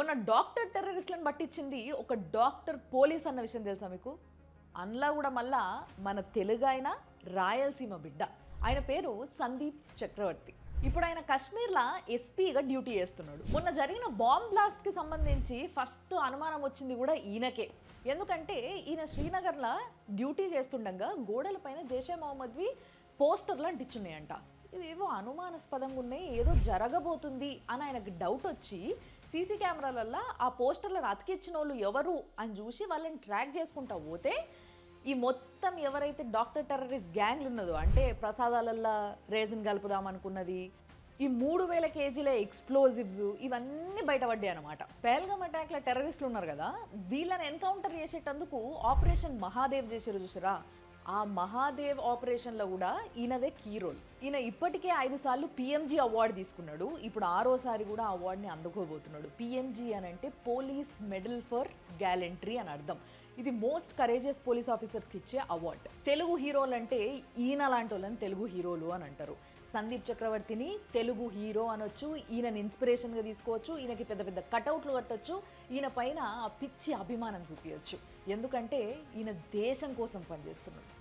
మొన్న డాక్టర్ టెర్రరిస్ట్లను పట్టించింది ఒక doctor police అన్న విషయం తెలుసా మీకు? అందులో కూడా మళ్ళా మన తెలుగు ఆయన రాయలసీమ బిడ్డ. ఆయన పేరు సందీప్ చక్రవర్తి. ఇప్పుడు ఆయన కాశ్మీర్లో ఎస్పీగా డ్యూటీ చేస్తున్నాడు. మొన్న జరిగిన బాంబ్ బ్లాస్ట్కి సంబంధించి ఫస్ట్ అనుమానం వచ్చింది కూడా ఈయనకే. ఎందుకంటే ఈయన శ్రీనగర్లో డ్యూటీ చేస్తుండగా గోడలపైన జైషే మొహమ్మద్వి పోస్టర్లు అంటించున్నాయంట. ఇవేవో అనుమానాస్పదంగా ఉన్నాయి, ఏదో జరగబోతుంది అని ఆయనకు డౌట్ వచ్చి సీసీ కెమెరాలల్లో ఆ పోస్టర్లను అతికిచ్చిన వాళ్ళు ఎవరు అని చూసి వాళ్ళని ట్రాక్ చేసుకుంటా పోతే ఈ మొత్తం ఎవరైతే డాక్టర్ టెర్రరిస్ట్ గ్యాంగ్లు ఉన్నదో, అంటే ప్రసాదాలల్లో రేజిన్ కలుపుదామనుకున్నది, ఈ 3000 కేజీల ఎక్స్ప్లోజివ్స్ ఇవన్నీ బయటపడ్డాయి అనమాట. పెహల్గామ్ అటాక్ల టెర్రరిస్టులు ఉన్నారు కదా, వీళ్ళని ఎన్కౌంటర్ చేసేటందుకు ఆపరేషన్ మహాదేవ్ చేసారు చూసారా. ఆ మహాదేవ్ ఆపరేషన్లో కూడా ఈయనదే కీ రోల్. ఈయన ఇప్పటికే 5 సార్లు పిఎంజీ అవార్డు తీసుకున్నాడు. ఇప్పుడు 6వసారి కూడా ఆ అవార్డుని అందుకోబోతున్నాడు. పిఎంజీ అని అంటే పోలీస్ మెడల్ ఫర్ గ్యాలెంట్రీ అని అర్థం. ఇది మోస్ట్ కరేజియస్ పోలీస్ ఆఫీసర్స్కి ఇచ్చే అవార్డు. తెలుగు హీరోలు అంటే ఈయన లాంటి వాళ్ళని తెలుగు హీరోలు అని అంటారు. సందీప్ చక్రవర్తిని తెలుగు హీరో అనొచ్చు, ఈయనని ఇన్స్పిరేషన్గా తీసుకోవచ్చు, ఈయనకి పెద్ద పెద్ద కటౌట్లు కట్టొచ్చు, ఈయన పైన పిచ్చి అభిమానం చూపించచ్చు. ఎందుకంటే ఈయన దేశం కోసం పనిచేస్తున్నాడు.